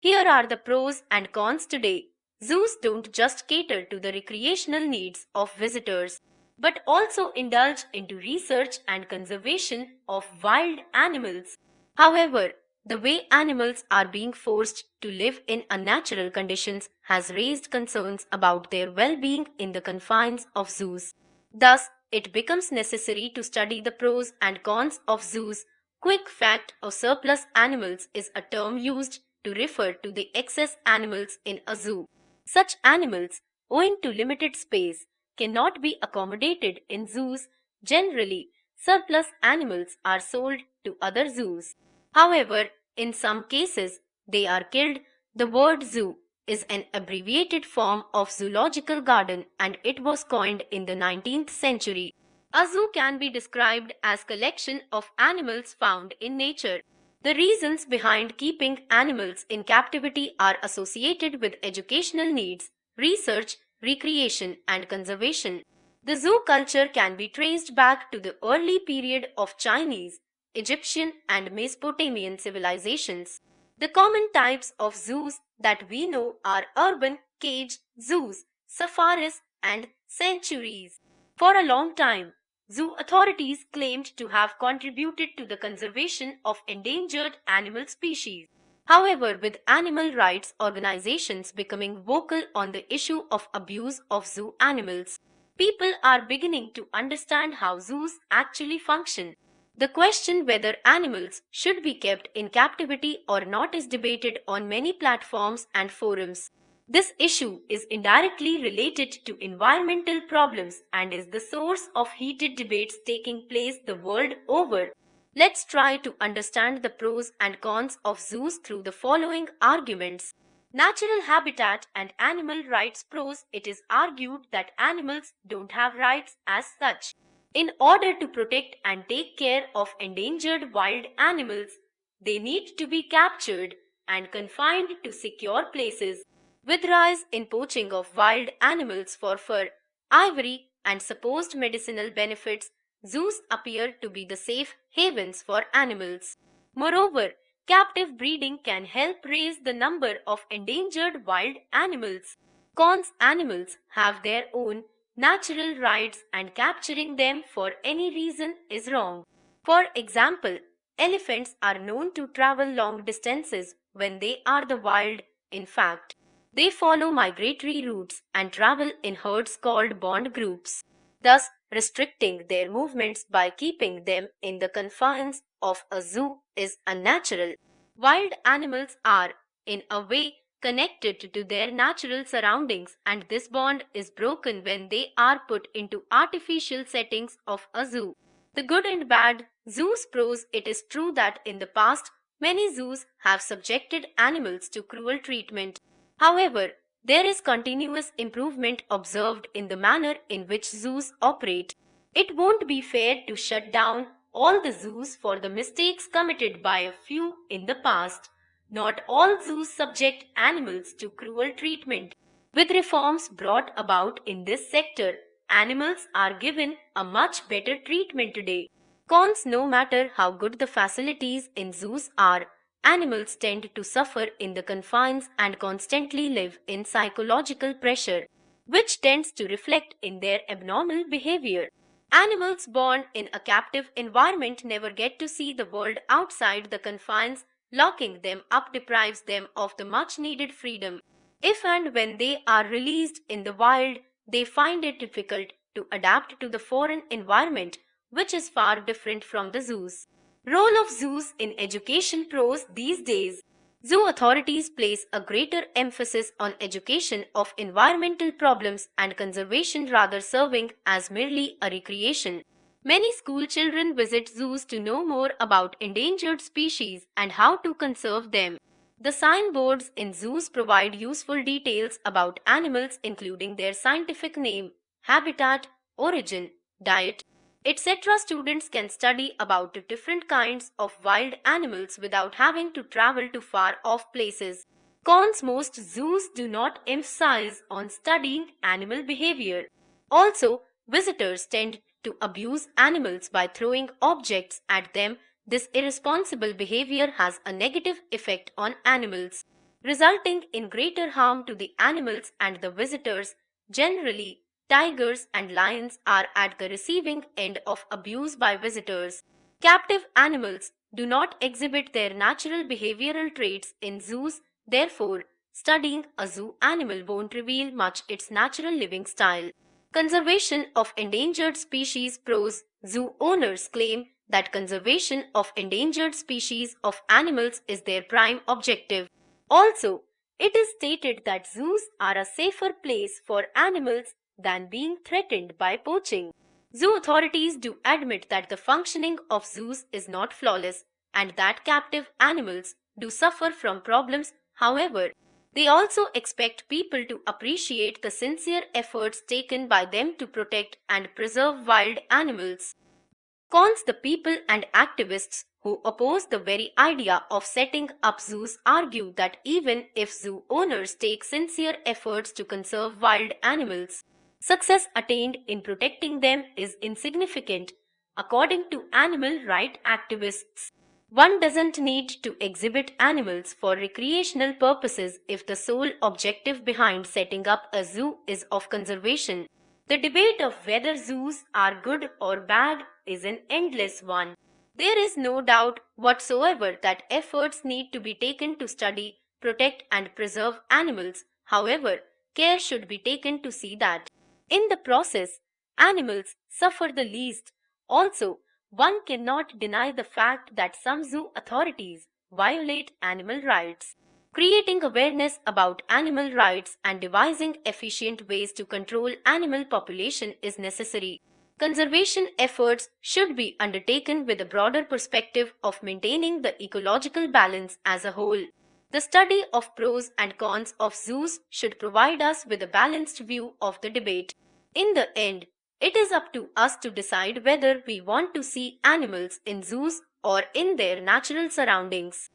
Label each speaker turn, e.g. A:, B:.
A: Here are the pros and cons today. Zoos don't just cater to the recreational needs of visitors, but also indulge into research and conservation of wild animals. However, the way animals are being forced to live in unnatural conditions has raised concerns about their well-being in the confines of zoos. Thus, it becomes necessary to study the pros and cons of zoos. Quick fact: a surplus animals is a term used to refer to the excess animals in a zoo. Such animals, owing to limited space, cannot be accommodated in zoos. Generally, surplus animals are sold to other zoos. However, in some cases, they are killed. The word zoo is an abbreviated form of zoological garden and it was coined in the 19th century. A zoo can be described as collection of animals found in nature. The reasons behind keeping animals in captivity are associated with educational needs, research, recreation, and conservation. The zoo culture can be traced back to the early period of Chinese, Egyptian, and Mesopotamian civilizations. The common types of zoos that we know are urban, cage zoos, safaris, and sanctuaries. For a long time, zoo authorities claimed to have contributed to the conservation of endangered animal species. However, with animal rights organizations becoming vocal on the issue of abuse of zoo animals, people are beginning to understand how zoos actually function. The question whether animals should be kept in captivity or not is debated on many platforms and forums. This issue is indirectly related to environmental problems and is the source of heated debates taking place the world over. Let's try to understand the pros and cons of zoos through the following arguments. Natural habitat and animal rights. Pros: it is argued that animals don't have rights as such. In order to protect and take care of endangered wild animals, they need to be captured and confined to secure places. With rise in poaching of wild animals for fur, ivory, and supposed medicinal benefits, zoos appear to be the safe havens for animals. Moreover, captive breeding can help raise the number of endangered wild animals. Cons: animals have their own natural rights and capturing them for any reason is wrong. For example, elephants are known to travel long distances when they are the wild. In fact, they follow migratory routes and travel in herds called bond groups, thus restricting their movements by keeping them in the confines of a zoo is unnatural. Wild animals are, in a way, connected to their natural surroundings, and this bond is broken when they are put into artificial settings of a zoo. The good and bad. Zoos pros: it is true that in the past, many zoos have subjected animals to cruel treatment. However, there is continuous improvement observed in the manner in which zoos operate. It won't be fair to shut down all the zoos for the mistakes committed by a few in the past. Not all zoos subject animals to cruel treatment. With reforms brought about in this sector, animals are given a much better treatment today. Cons: no matter how good the facilities in zoos are, animals tend to suffer in the confines and constantly live in psychological pressure, which tends to reflect in their abnormal behavior. Animals born in a captive environment never get to see the world outside the confines. Locking them up deprives them of the much needed freedom. If and when they are released in the wild, they find it difficult to adapt to the foreign environment, which is far different from the zoos. Role of zoos in education. Pros: these days, zoo authorities place a greater emphasis on education of environmental problems and conservation rather serving as merely a recreation. Many school children visit zoos to know more about endangered species and how to conserve them. The signboards in zoos provide useful details about animals, including their scientific name, habitat, origin, diet, etc. Students can study about different kinds of wild animals without having to travel to far off places. Cons: most zoos do not emphasize on studying animal behavior. Also, visitors tend to abuse animals by throwing objects at them. This irresponsible behavior has a negative effect on animals. resulting in greater harm to the animals and the visitors. Generally, tigers and lions are at the receiving end of abuse by visitors. Captive animals do not exhibit their natural behavioral traits in zoos, therefore, studying a zoo animal won't reveal much its natural living style. Conservation of endangered species pros. Zoo owners claim that conservation of endangered species of animals is their prime objective. Also, it is stated that zoos are a safer place for animals than being threatened by poaching. Zoo authorities do admit that the functioning of zoos is not flawless and that captive animals do suffer from problems. However, they also expect people to appreciate the sincere efforts taken by them to protect and preserve wild animals. Cons. The people and activists who oppose the very idea of setting up zoos argue that even if zoo owners take sincere efforts to conserve wild animals, success attained in protecting them is insignificant. According to animal rights activists, one doesn't need to exhibit animals for recreational purposes if the sole objective behind setting up a zoo is of conservation. The debate of whether zoos are good or bad is an endless one. There is no doubt whatsoever that efforts need to be taken to study, protect, and preserve animals. However, care should be taken to see that, in the process, animals suffer the least. Also, one cannot deny the fact that some zoo authorities violate animal rights. Creating awareness about animal rights and devising efficient ways to control animal population is necessary. Conservation efforts should be undertaken with a broader perspective of maintaining the ecological balance as a whole. The study of pros and cons of zoos should provide us with a balanced view of the debate. In the end, it is up to us to decide whether we want to see animals in zoos or in their natural surroundings.